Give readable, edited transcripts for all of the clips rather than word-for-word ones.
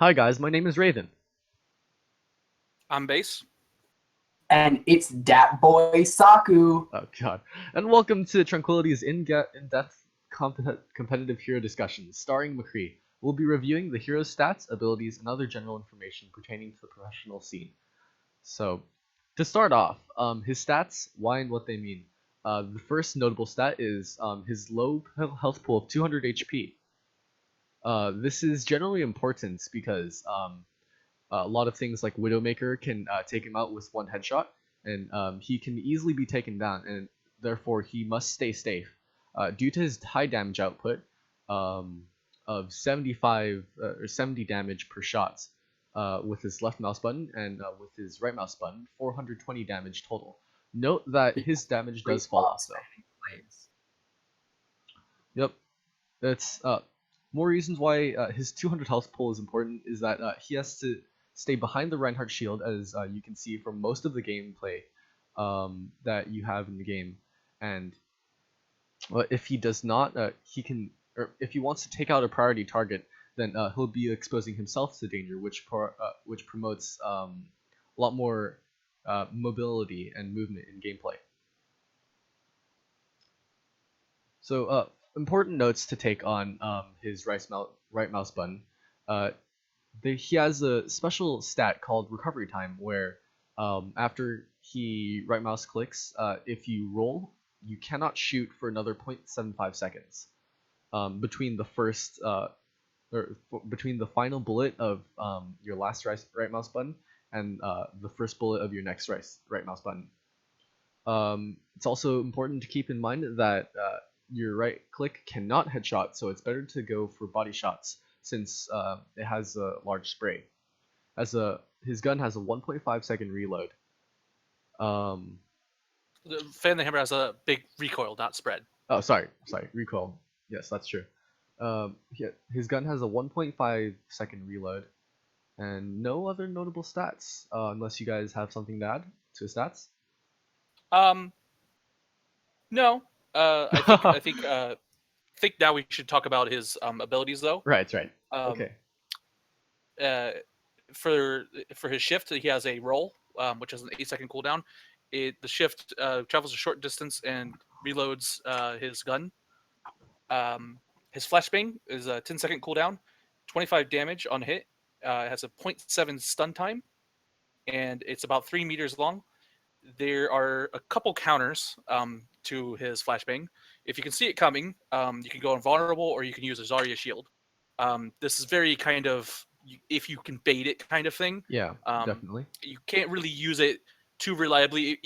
Hi guys, my name is Raven. On base. And it's Dat Boy Saku. Oh god. And welcome to Tranquility's in-depth competitive hero discussions, starring Mccree. We'll be reviewing the hero's stats, abilities, and other general information pertaining to the professional scene. So, to start off, his stats, why and what they mean. The first notable stat is his low health pool of 200 HP. This is generally important because a lot of things like Widowmaker can take him out with one headshot, and he can easily be taken down, and therefore he must stay safe. Due to his high damage output um, of 75 or 70 damage per shot with his left mouse button, and with his right mouse button, 420 damage total. Note that his damage does fall off though. Yep, that's more reasons why his 200 health pool is important is that he has to stay behind the Reinhardt shield, as you can see from most of the gameplay that you have in the game. And if he does not, he can, or if he wants to take out a priority target, then he'll be exposing himself to danger, which promotes a lot more mobility and movement in gameplay. So, important notes to take on his right mouse button. Uh, he has a special stat called recovery time, where after he right mouse clicks, if you roll, you cannot shoot for another 0.75 seconds between the first or between the final bullet of your last right mouse button and the first bullet of your next right mouse button. It's also important to keep in mind that your right click cannot headshot, so it's better to go for body shots since it has a large spray. His gun has a 1.5 second reload. The Fan the Hammer has a big recoil, not spread. Oh, sorry, recoil. Yes, that's true. His gun has a 1.5 second reload, and no other notable stats, unless you guys have something to add to his stats. Um, no. I think now we should talk about his abilities though. Right. Um, Okay. uh, for his shift, he has a roll, which has an 8-second cooldown. The shift travels a short distance and reloads his gun. His flashbang is a 10-second cooldown, 25 damage on hit. It has a 0.7 stun time, and it's about 3 meters long. There are a couple counters to his flashbang. If you can see it coming, you can go invulnerable or you can use a Zarya shield. This is very kind of if you can bait it kind of thing. Yeah, definitely. You can't really use it too reliably.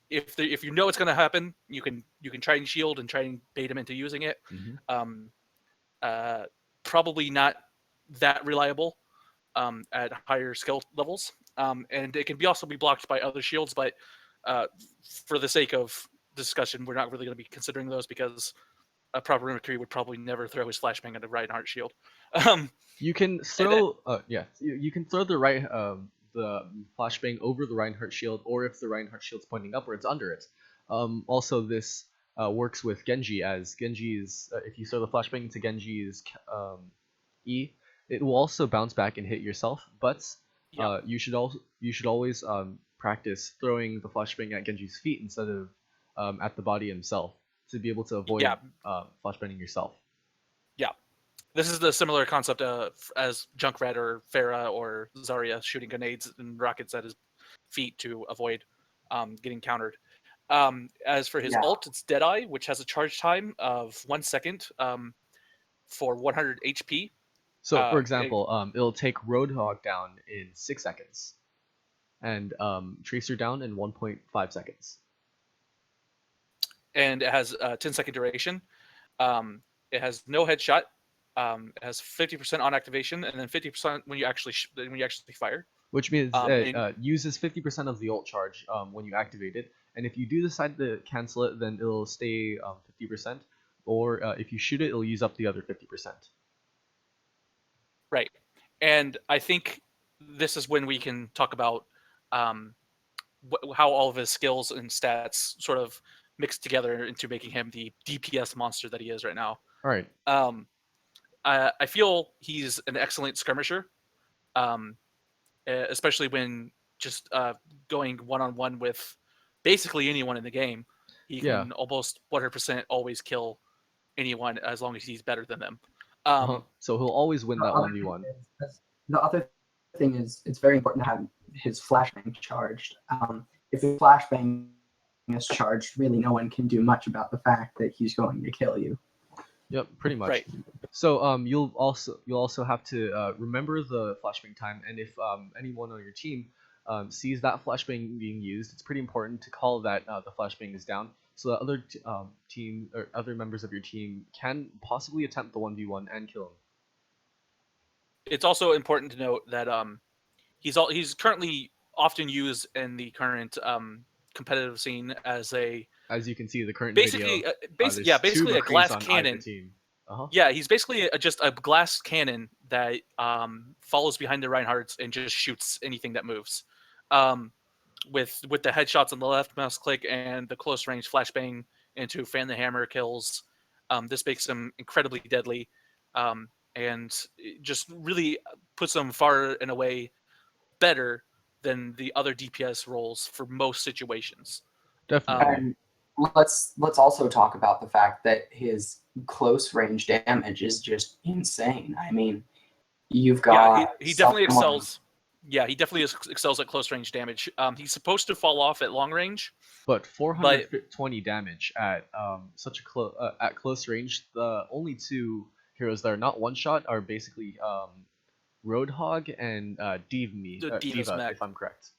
If you know it's going to happen, you can try and shield and try and bait him into using it. Mm-hmm. Uh, Probably not that reliable at higher skill levels, and it can also be blocked by other shields. But for the sake of discussion, we're not really going to be considering those because a proper Mccree would probably never throw his flashbang at a Reinhardt shield. You can throw, you can throw the flashbang over the Reinhardt shield, or if the Reinhardt shield's pointing upwards, under it. Also, this works with Genji, as Genji's, if you throw the flashbang into Genji's E, it will also bounce back and hit yourself. But you should always practice throwing the flashbang at Genji's feet instead of at the body himself to be able to avoid flashbanging yourself. Yeah. This is the similar concept as Junkrat or Pharah or Zarya shooting grenades and rockets at his feet to avoid getting countered. As for his ult, it's Deadeye, which has a charge time of 1 second for 100 HP. So, for example, it'll take Roadhog down in 6 seconds, and Tracer down in 1.5 seconds. And it has a 10-second duration. It has no headshot. It has 50% on activation, and then 50% when you actually fire. Which means it uses 50% of the ult charge when you activate it, and if you do decide to cancel it, then it'll stay 50%, or if you shoot it, it'll use up the other 50%. Right, and I think this is when we can talk about how all of his skills and stats sort of mixed together into making him the DPS monster that he is right now. All right. I feel he's an excellent skirmisher. especially when just going one-on-one with basically anyone in the game. He Yeah. can almost 100% always kill anyone as long as he's better than them. So he'll always win that 1v1. The other thing is it's very important to have his flashbang charged. If his flashbang is charged, really no one can do much about the fact that he's going to kill you. Yep, pretty much. Right. So you'll also have to remember the flashbang time, and if anyone on your team sees that flashbang being used, it's pretty important to call that the flashbang is down, so that other team or other members of your team can possibly attempt the 1v1 and kill him. It's also important to note that he's currently often used in the current competitive scene as you can see the current basically video. basically a glass on cannon. either team. Yeah, he's basically just a glass cannon that follows behind the Reinhardts and just shoots anything that moves. With the headshots on the left mouse click and the close range flashbang into fan the hammer kills, this makes him incredibly deadly, and it just really puts him far and away better than the other DPS roles for most situations. Definitely. And let's also talk about the fact that his close range damage is just insane. I mean, you've got he definitely excels. Yeah, he definitely excels at close range damage. He's supposed to fall off at long range, but 420 damage at such a at close range. The only two heroes that are not one shot are basically Roadhog and Diva, if I'm correct.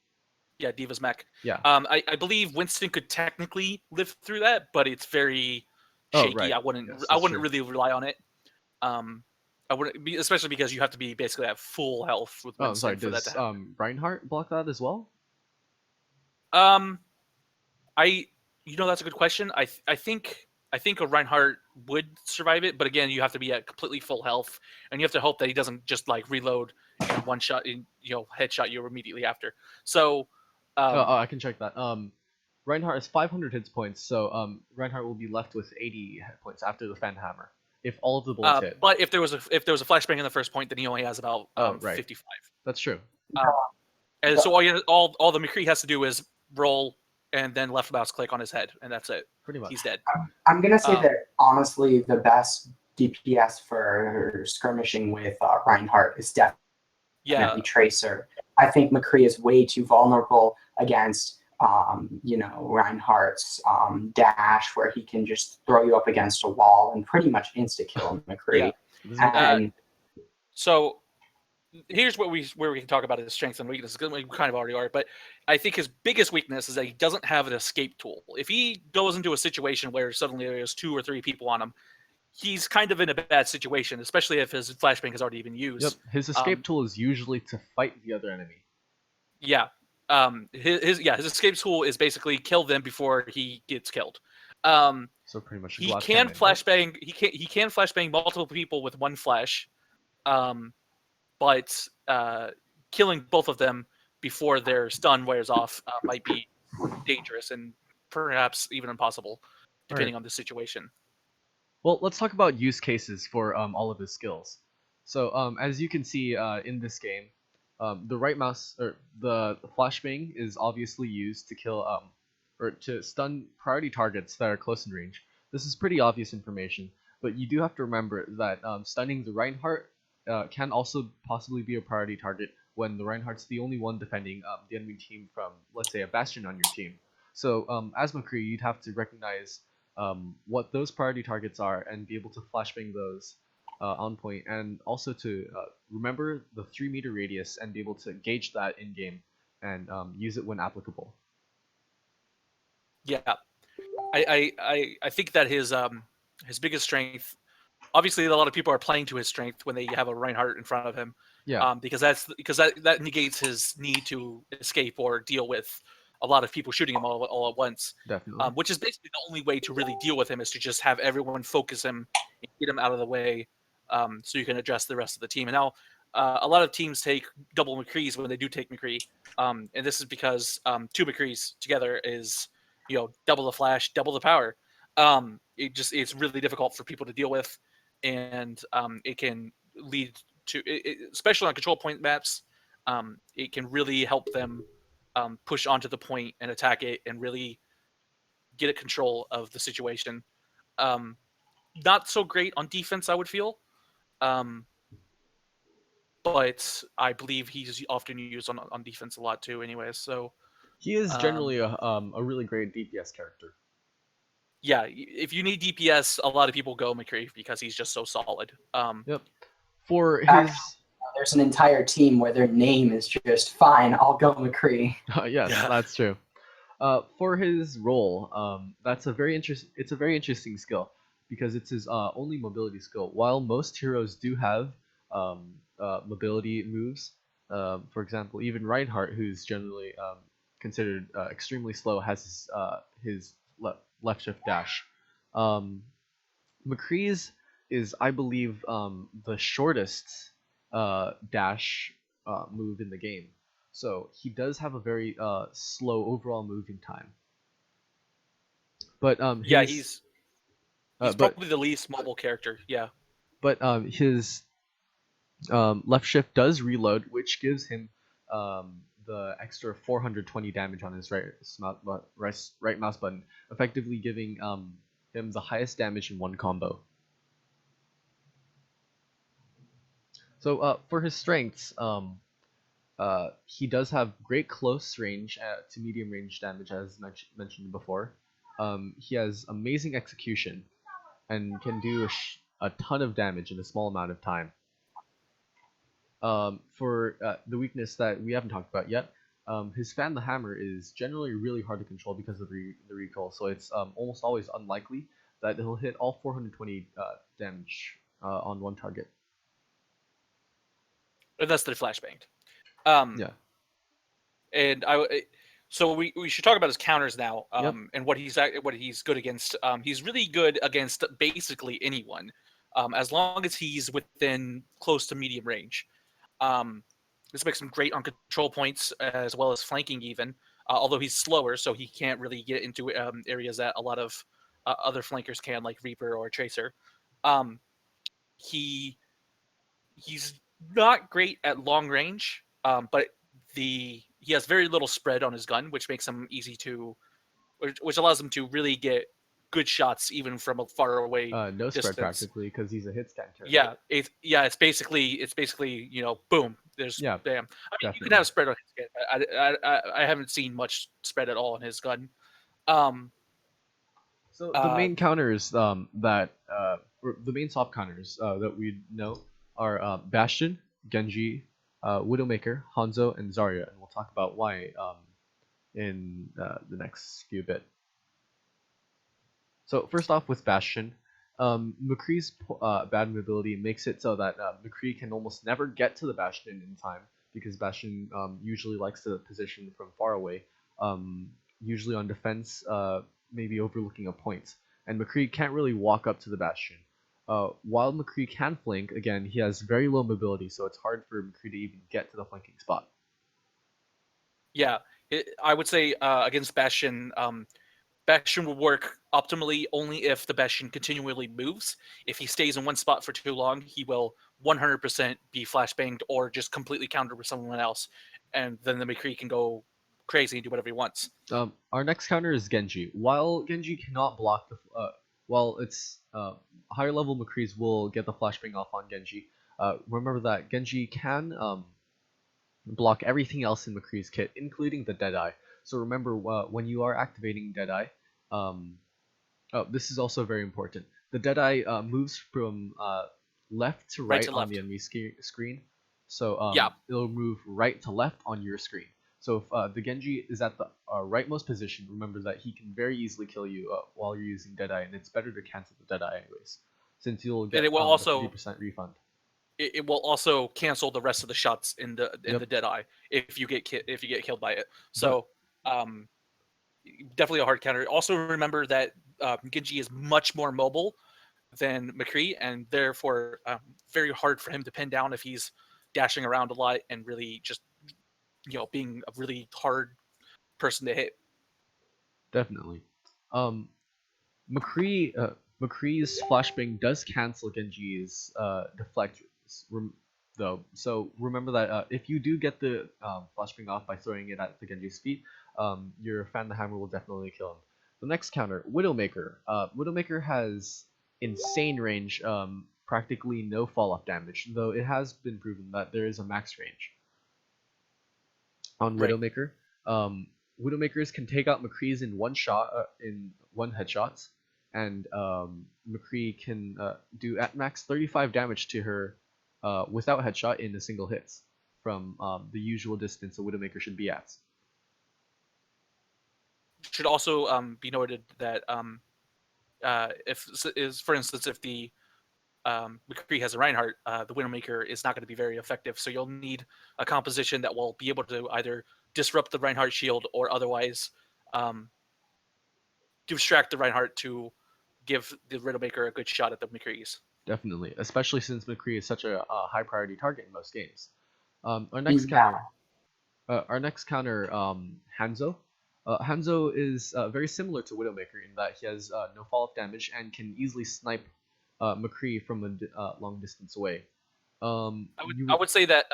Yeah, Diva's mech. Yeah. I believe Winston could technically live through that, but it's very shaky. Right. I wouldn't true. really rely on it. I wouldn't be, especially because you have to be basically at full health with Winston for that to happen. Reinhardt block that as well? That's a good question. I think a Reinhardt would survive it, but again, you have to be at completely full health, and you have to hope that he doesn't just like reload and one shot, headshot you immediately after. So, I can check that. Reinhardt has 500 hit points, so Reinhardt will be left with 80 hit points after the fan hammer if all of the bullets hit. But if there was a flashbang in the first point, then he only has about 55. That's true. And so all the Mccree has to do is roll and then left mouse click on his head, and that's it. Pretty much. He's dead. I'm gonna say that honestly, the best DPS for skirmishing with Reinhardt is definitely Tracer. I think Mccree is way too vulnerable against Reinhardt's dash, where he can just throw you up against a wall and pretty much insta kill Mccree. Yeah. So here's where we can talk about his strengths and weaknesses. We kind of already are, but I think his biggest weakness is that he doesn't have an escape tool. If he goes into a situation where suddenly there's 2 or 3 people on him, he's kind of in a bad situation, especially if his flashbang has already been used. Yep, his escape tool is usually to fight the other enemy. Yeah. His escape tool is basically kill them before he gets killed. So pretty much he can flashbang. He can flashbang multiple people with one flash, but killing both of them before their stun wears off might be dangerous and perhaps even impossible, depending on the situation. Well, let's talk about use cases for all of his skills. So as you can see in this game, the right mouse or the flashbang is obviously used to kill or to stun priority targets that are close in range. This is pretty obvious information, but you do have to remember that stunning the Reinhardt can also possibly be a priority target when the Reinhardt's the only one defending the enemy team from, let's say, a Bastion on your team. So as Mccree, you'd have to recognize what those priority targets are and be able to flashbang those on point, and also to remember the 3-meter radius and be able to gauge that in game and use it when applicable. Yeah, I think that his biggest strength, obviously, a lot of people are playing to his strength when they have a Reinhardt in front of him. Yeah. Because that negates his need to escape or deal with a lot of people shooting him all at once. Definitely. Which is basically the only way to really deal with him, is to just have everyone focus him and get him out of the way, so you can address the rest of the team. And now a lot of teams take double Mccrees when they do take Mccree, and this is because 2 Mccrees together is double the flash, double the power. It's really difficult for people to deal with, and it can lead to, especially on control point maps, it can really help them push onto the point and attack it and really get a control of the situation. Um, Not so great on defense, I would feel. Um, but I believe he's often used on defense a lot too. Anyways, so He is um, generally a really great DPS character. yeah, if you need DPS, a lot of people go Mccree because he's just so solid. Yep. For Actually, his there's an entire team where their name is just fine. I'll go Mccree. yes, Yeah. that's true. For his role, that's a very interesting. It's a very interesting skill because it's his only mobility skill. While most heroes do have mobility moves, for example, even Reinhardt, who's generally considered extremely slow, has his left shift dash. Um, McCree's is, I believe, the shortest dash move in the game. So he does have a very slow overall moving time. But Yeah, his he's but probably the least mobile character. Yeah. his left shift does reload, which gives him the extra 420 damage on his right mouse button, effectively giving him the highest damage in one combo. So for his strengths, he does have great close range to medium range damage, as mentioned before. He has amazing execution and can do a ton of damage in a small amount of time. For the weakness that we haven't talked about yet, his Fan the Hammer is generally really hard to control because of the recoil, so it's almost always unlikely that he'll hit all 420 damage on one target. Unless they're flashbanged. Um, Yeah. and so we should talk about his counters now, Yep. and what he's good against. He's really good against basically anyone, as long as he's within close to medium range. This makes him great on control points as well as flanking even. Although he's slower, so he can't really get into areas that a lot of other flankers can, like Reaper or Tracer. Um, he he's not great at long range, but he has very little spread on his gun, which makes him easy to, which allows him to really get good shots even from a far away No spread distance. practically because he's a hit scan turret. It's basically boom. There's Yeah, bam. I mean, you can definitely. have spread on his gun. I haven't seen much spread at all on his gun. So the main counters or the main soft counters that we know are Bastion, Genji, Widowmaker, Hanzo, and Zarya, and we'll talk about why in the next few bit. So first off with Bastion, McCree's bad mobility makes it so that McCree can almost never get to the Bastion in time because Bastion usually likes to position from far away, usually on defense, maybe overlooking a point. And McCree can't really walk up to the Bastion. While McCree can flank, again, he has very low mobility, so it's hard for McCree to even get to the flanking spot. Yeah, I would say against Bastion, Bastion will work optimally only if the Bastion continually moves. If he stays in one spot for too long, he will 100% be flashbanged or just completely countered with someone else, and then the McCree can go crazy and do whatever he wants. Our next counter is Genji. While Genji cannot block the, while it's higher level McCrees will get the flashbang off on Genji. Remember that Genji can block everything else in McCree's kit, including the Deadeye. So remember when you are activating Deadeye, this is also very important. The Deadeye moves from left to right, to on left. the enemy screen. So Yeah. it'll move right to left on your screen. So if the Genji is at the rightmost position, remember that he can very easily kill you while you're using Deadeye, and it's better to cancel the Deadeye anyways, since you'll get And it will the also 50% refund. it will also cancel the rest of the shots in the Yep. the Deadeye if you get killed by it. So definitely a hard counter. Also remember that Genji is much more mobile than McCree, and therefore very hard for him to pin down if he's dashing around a lot and really just being a really hard person to hit. Definitely. McCree's flashbang does cancel Genji's deflect. though. So remember that if you do get the flashbang off by throwing it at the Genji's feet, your fan the hammer will definitely kill him. The next counter, Widowmaker. Widowmaker has insane range, practically no fall off damage, though it has been proven that there is a max range on Right. Widowmaker. Widowmakers can take out Mccree's in one shot, in one headshots, and Mccree can do at max 35 damage to her without headshot in a single hit from the usual distance a Widowmaker should be at. Should also be noted that for instance, if the Mccree has a Reinhardt, the Widowmaker is not going to be very effective. So you'll need a composition that will be able to either disrupt the Reinhardt shield or otherwise distract the Reinhardt to give the Widowmaker a good shot at the McCrees. Definitely, especially since Mccree is such a high priority target in most games. Our next counter, Hanzo. Hanzo is very similar to Widowmaker in that he has no fall-off damage and can easily snipe Mccree from a long distance away. I would say that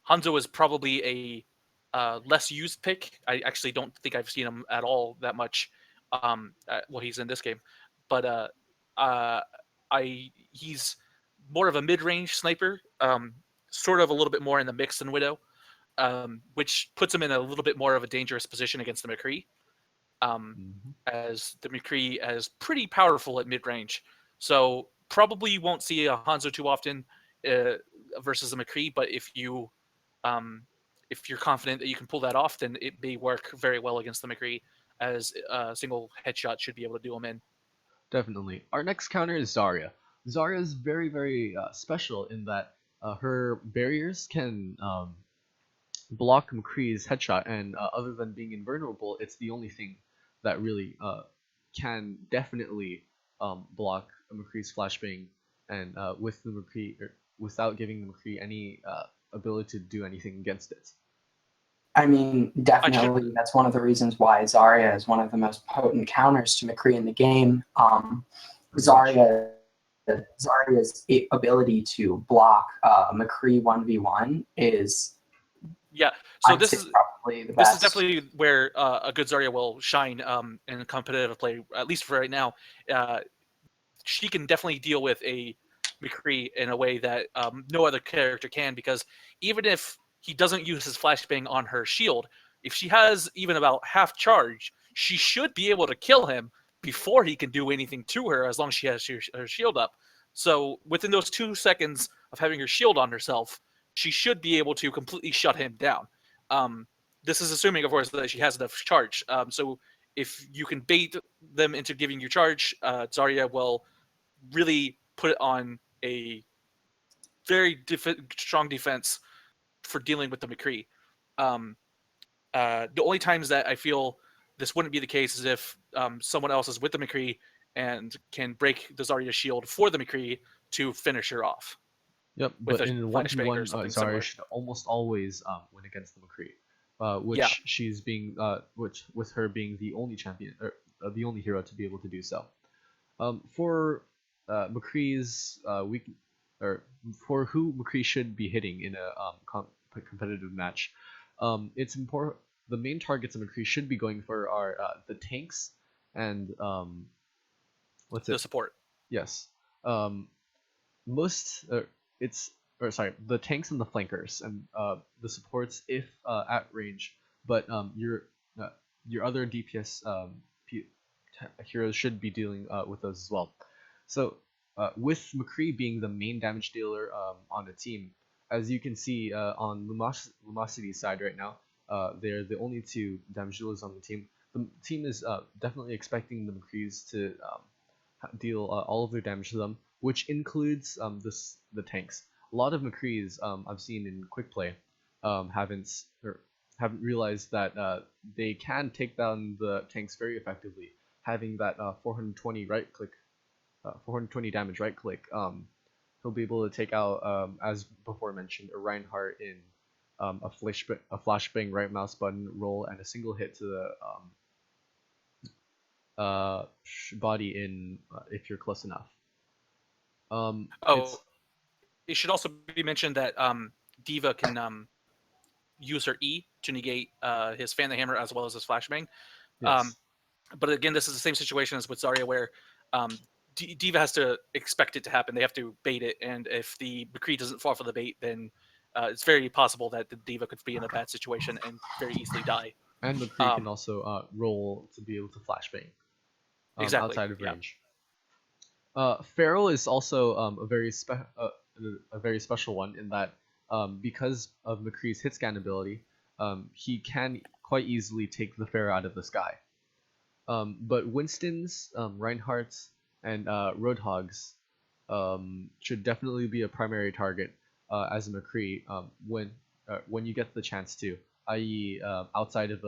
Hanzo is probably a less used pick. I actually don't think I've seen him at all that much. Well, he's in this game, but he's more of a mid-range sniper, sort of a little bit more in the mix than Widow, which puts him in a little bit more of a dangerous position against the McCree, as the McCree is pretty powerful at mid-range. So probably you won't see a Hanzo too often versus a McCree, but if you're confident that you can pull that off, then it may work very well against the McCree, as a single headshot should be able to do him in. Definitely. Our next counter is Zarya. Zarya is very, very special in that her barriers can block Mccree's headshot, and other than being invulnerable, it's the only thing that really can definitely block Mccree's flashbang, and with the McCree, without giving the McCree any ability to do anything against it. I mean, definitely, that's one of the reasons why Zarya is one of the most potent counters to McCree in the game. Zarya's ability to block McCree 1v1 is... Yeah, so this is probably the best. This is definitely where a good Zarya will shine in competitive play, at least for right now. She can definitely deal with a McCree in a way that no other character can, because even if he doesn't use his flashbang on her shield, if she has even about half charge, she should be able to kill him before he can do anything to her, as long as she has her shield up. So within those 2 seconds of having her shield on herself, she should be able to completely shut him down. This is assuming, of course, that she has enough charge. So if you can bait them into giving you charge, Zarya will really put on a very strong defense for dealing with the McCree. The only times that I feel this wouldn't be the case is if someone else is with the McCree and can break the Zarya shield for the McCree to finish her off. Yep, but in 1v1, Zarya should almost always win against the McCree, which she's being, which with her being the only champion or the only hero to be able to do so. For McCree's for who McCree should be hitting in a competitive match, it's important. The main targets of McCree should be going for are the tanks and the support. Yes. The tanks and the flankers and the supports if at range, but your other DPS heroes should be dealing with those as well. So with McCree being the main damage dealer on the team, as you can see on Lumosity's side right now, they're the only 2 damage dealers on the team. The team is definitely expecting the McCrees to deal all of their damage to them, which includes the tanks. A lot of McCrees I've seen in quick play haven't realized that they can take down the tanks very effectively. Having that 420 right click, 420 damage right click, he'll be able to take out, as before mentioned, a Reinhardt in a flashbang right mouse button roll and a single hit to the body in if you're close enough. it should also be mentioned that Diva can use her E to negate his Fan the Hammer as well as his Flashbang. Yes. But again, this is the same situation as with Zarya, where Diva has to expect it to happen. They have to bait it, and if the Mccree doesn't fall for the bait, then it's very possible that the Diva could be in a bad situation and very easily die. And Mccree can also roll to be able to flashbang Exactly. outside of Yeah. range. Feral is also a very special one in that because of Mccree's hit scan ability, he can quite easily take the Pharaoh out of the sky. But Winston's, Reinhardt's, and Roadhog's should definitely be a primary target as a Mccree when you get the chance to, i.e., outside of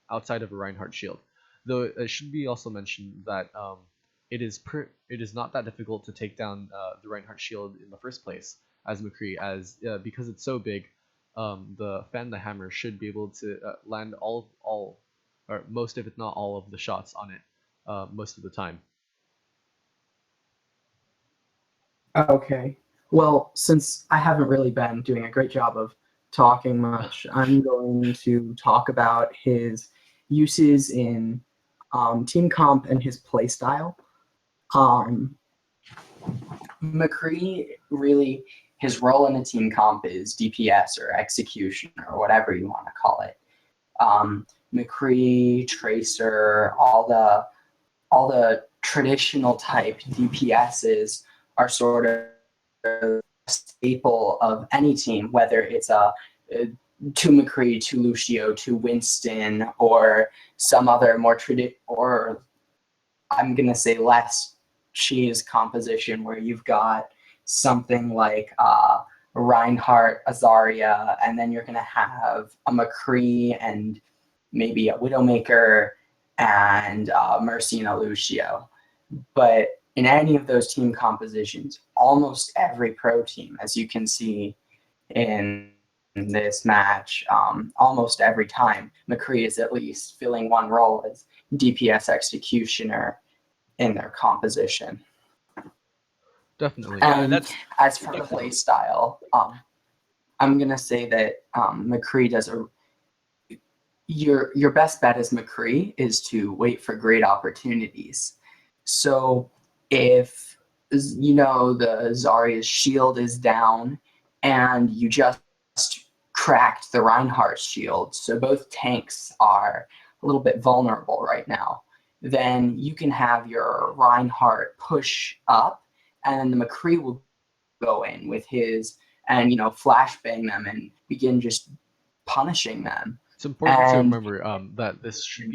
outside of a Reinhardt shield. Though it should be also mentioned that it is not that difficult to take down the Reinhardt shield in the first place as Mccree, as because it's so big, the Fan the Hammer should be able to land all or most, if not all, of the shots on it most of the time. Okay. Well, since I haven't really been doing a great job of talking much, I'm going to talk about his uses in team comp and his playstyle. Mccree really, his role in a team comp is DPS or execution or whatever you want to call it. Mccree, Tracer, all the traditional type DPSs are sort of a staple of any team, whether it's to Mccree, to Lucio, to Winston, or some other more or I'm gonna say less cheese composition where you've got something like Reinhardt, Azaria, and then you're gonna have a Mccree and maybe a Widowmaker and Mercy and a Lucio. But in any of those team compositions, almost every pro team, as you can see in this match, almost every time, Mccree is at least filling one role as DPS executioner in their composition. Definitely. And as for the play style, I'm gonna say that Mccree does your best bet as Mccree is to wait for great opportunities. So if the Zarya's shield is down and you just cracked the Reinhardt shield, so both tanks are a little bit vulnerable right now, then you can have your Reinhardt push up and the Mccree will go in with his and flashbang them and begin just punishing them. It's important to remember that this should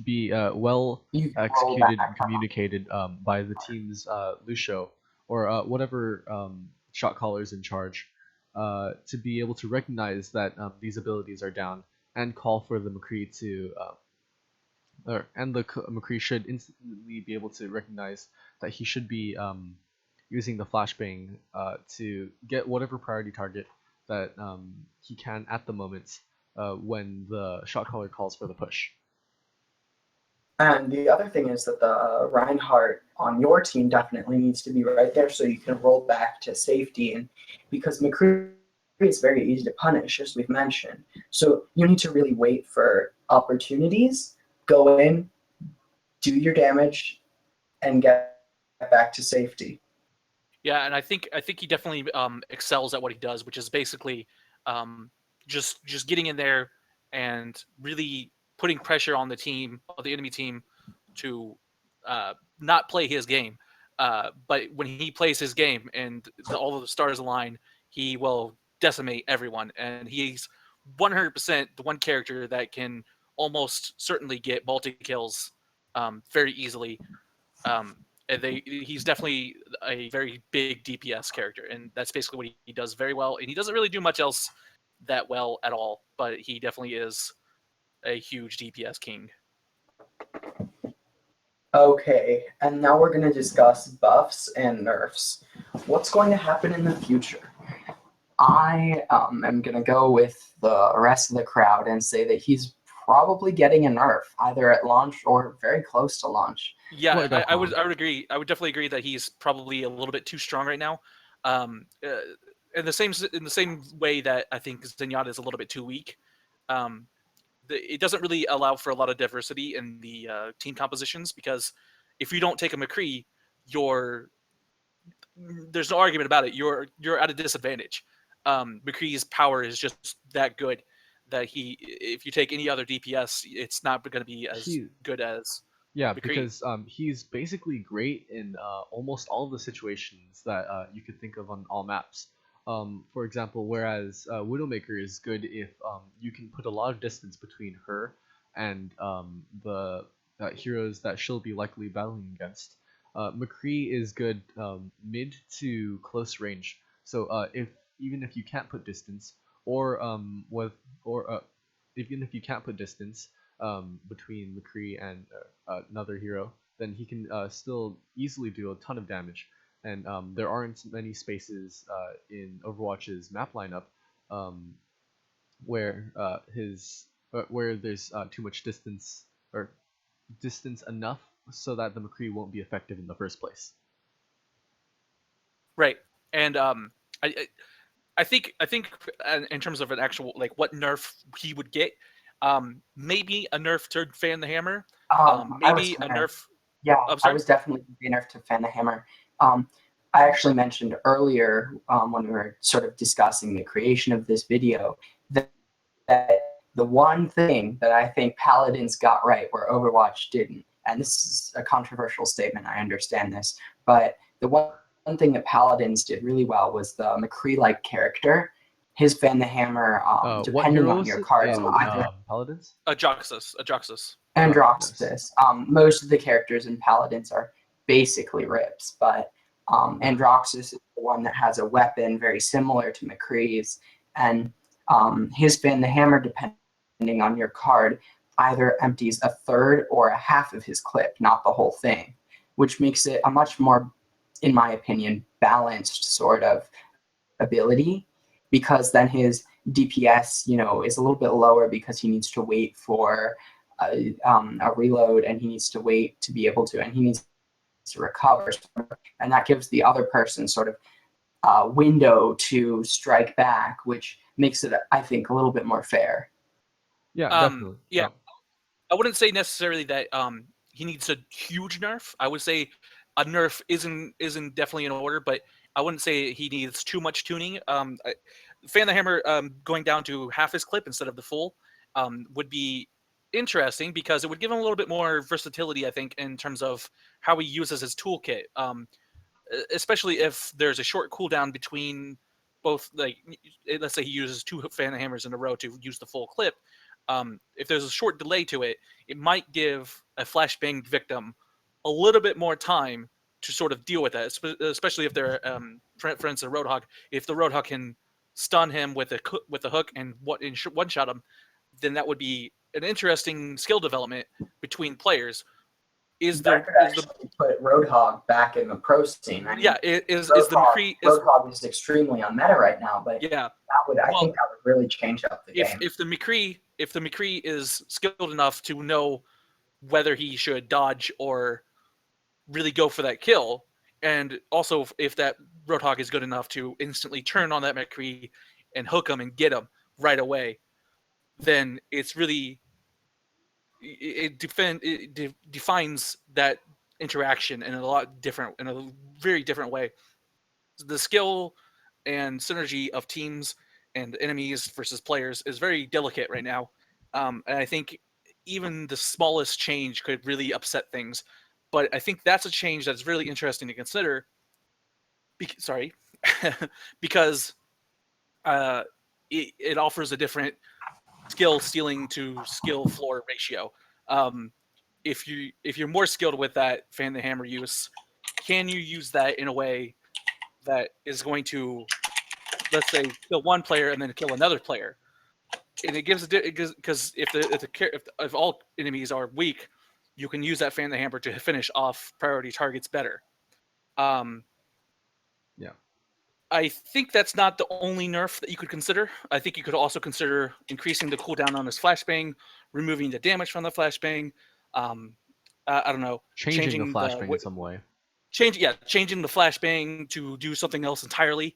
be well executed and communicated by the team's Lucio or whatever shot caller is in charge to be able to recognize that these abilities are down and call for the Mccree to and the Mccree should instantly be able to recognize that he should be using the flashbang to get whatever priority target that he can at the moment when the shot caller calls for the push. And the other thing is that the Reinhardt on your team definitely needs to be right there so you can roll back to safety. And because Mccree is very easy to punish, as we've mentioned. So you need to really wait for opportunities, go in, do your damage, and get back to safety. Yeah, and I think he definitely excels at what he does, which is basically just getting in there and really putting pressure on the enemy team, to not play his game. But when he plays his game and all of the stars align, he will decimate everyone. And he's 100% the one character that can almost certainly get multi-kills very easily. He's definitely a very big DPS character, and that's basically what he does very well. And he doesn't really do much else that well at all, but he definitely is a huge DPS king. Okay, and now we're going to discuss buffs and nerfs. What's going to happen in the future? I am going to go with the rest of the crowd and say that he's probably getting a nerf either at launch or very close to launch. Yeah, I would agree. I would definitely agree that he's probably a little bit too strong right now. In the same way that I think Zenyatta is a little bit too weak. It doesn't really allow for a lot of diversity in the team compositions, because if you don't take a Mccree, there's no argument about it. You're at a disadvantage. Mccree's power is just that good that if you take any other DPS, it's not going to be as good as Yeah, Mccree. because he's basically great in almost all of the situations that you could think of on all maps. For example, whereas Widowmaker is good if you can put a lot of distance between her and the heroes that she'll be likely battling against. Mccree is good mid to close range. So even if you can't put distance, or even if you can't put distance between Mccree and another hero, then he can still easily do a ton of damage. And there aren't many spaces in Overwatch's map lineup where where there's too much distance, or distance enough so that the Mccree won't be effective in the first place. Right, and I think in terms of an actual, like, what nerf he would get, maybe a nerf to Fan the Hammer, maybe a nerf. Yeah, I was definitely a nerf to Fan the Hammer. I actually mentioned earlier when we were sort of discussing the creation of this video that the one thing that I think Paladins got right where Overwatch didn't, and this is a controversial statement, I understand this, but the one thing that Paladins did really well was the Mccree-like character. His Fan the Hammer, depending on your cards, either Paladins? Ajaxus. Androxus. Most of the characters in Paladins are basically rips, but Androxus is the one that has a weapon very similar to Mccree's, and his Fan the Hammer, depending on your card, either empties a third or a half of his clip, not the whole thing, which makes it a much more, in my opinion, balanced sort of ability, because then his DPS, is a little bit lower because he needs to wait for a reload, and he needs to wait to be able to, and he needs to recover, and that gives the other person sort of window to strike back, which makes it, I think, a little bit more fair. Yeah, definitely. Yeah, I wouldn't say necessarily that he needs a huge nerf. I would say a nerf isn't definitely in order, but I wouldn't say he needs too much tuning. Fan the Hammer going down to half his clip instead of the full would be interesting, because it would give him a little bit more versatility, I think, in terms of how he uses his toolkit. Especially if there's a short cooldown between both, like, let's say he uses 2 Fan the Hammers in a row to use the full clip. If there's a short delay to it, it might give a flashbang victim a little bit more time to sort of deal with that, especially if they're, for instance, a Roadhog. If the Roadhog can stun him with a hook and one-shot him, then that would be an interesting skill development between players. Put Roadhog back in the pro scene. I mean, Roadhog is extremely on meta right now, but yeah, I think that would really change up the game. If the Mccree is skilled enough to know whether he should dodge or really go for that kill, and also if that Roadhog is good enough to instantly turn on that Mccree and hook him and get him right away, then it's really it defines that interaction in a very different way. The skill and synergy of teams and enemies versus players is very delicate right now, and I think even the smallest change could really upset things. But I think that's a change that's really interesting to consider. Because it offers a different skill ceiling to skill floor ratio. If you're more skilled with that Fan the Hammer use, can you use that in a way that is going to, let's say, kill one player and then kill another player? And it gives because if all enemies are weak, you can use that Fan the Hammer to finish off priority targets better. Yeah. I think that's not the only nerf that you could consider. I think you could also consider increasing the cooldown on his flashbang, removing the damage from the flashbang. I don't know, Changing the flashbang in some way. Changing the flashbang to do something else entirely.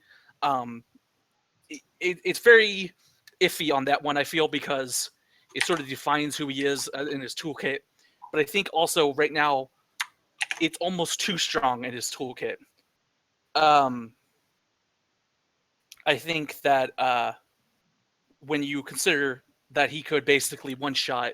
It's very iffy on that one, I feel, because it sort of defines who he is in his toolkit. But I think also right now, it's almost too strong in his toolkit. I think that when you consider that he could basically one-shot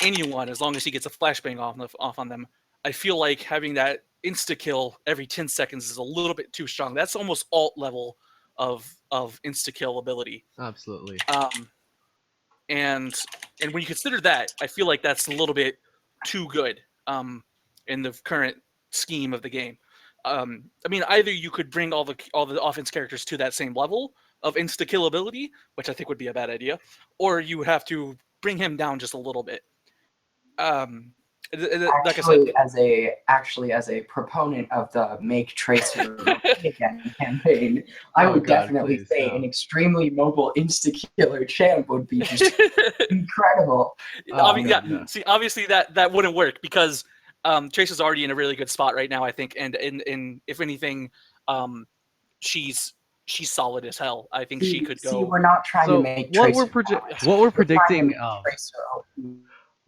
anyone as long as he gets a flashbang off on them, I feel like having that insta-kill every 10 seconds is a little bit too strong. That's almost alt level of insta-kill ability. Absolutely. And when you consider that, I feel like that's a little bit too good in the current scheme of the game. I mean, either you could bring all the offense characters to that same level of insta-kill ability, which I think would be a bad idea, or you would have to bring him down just a little bit. Like Actually, as a proponent of the Make Tracer Again campaign, I would definitely say an extremely mobile insta-killer champ would be just incredible. See, obviously that wouldn't work because Tracer's already in a really good spot right now, I think, and if anything, she's solid as hell. I think she could go. See, we're not trying to make what Tracer. We're predicting.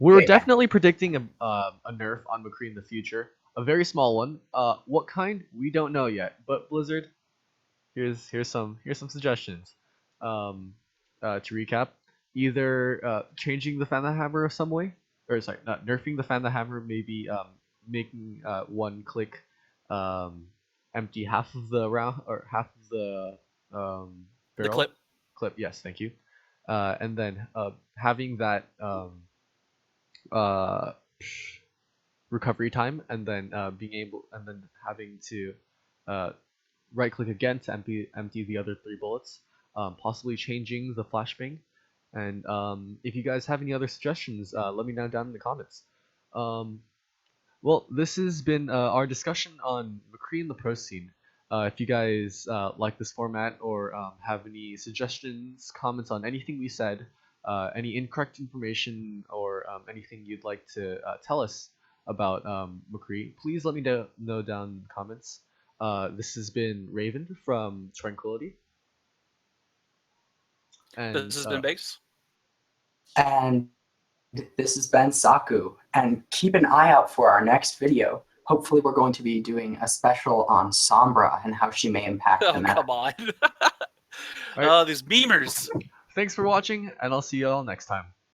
We're definitely predicting a nerf on Mccree in the future. A very small one. What kind? We don't know yet. But Blizzard, here's some suggestions. To recap, either changing the Fan the Hammer some way, or sorry, not nerfing the Fan the Hammer, maybe making one click empty half of the round or half of the barrel. The Clip, yes, thank you. And then having that recovery time, and then having to right click again to empty the other 3 bullets, possibly changing the flashbang. And if you guys have any other suggestions, let me know down in the comments. Well, this has been our discussion on Mccree in the pro scene. If you guys like this format or have any suggestions, comments on anything we said, any incorrect information, or anything you'd like to tell us about Mccree, please let me know down in the comments. This has been Raven from Tranquility. And this has been Base. And this has been Saku. And keep an eye out for our next video. Hopefully we're going to be doing a special on Sombra and how she may impact the meta. Come on. Right. These beamers. Thanks for watching, and I'll see you all next time.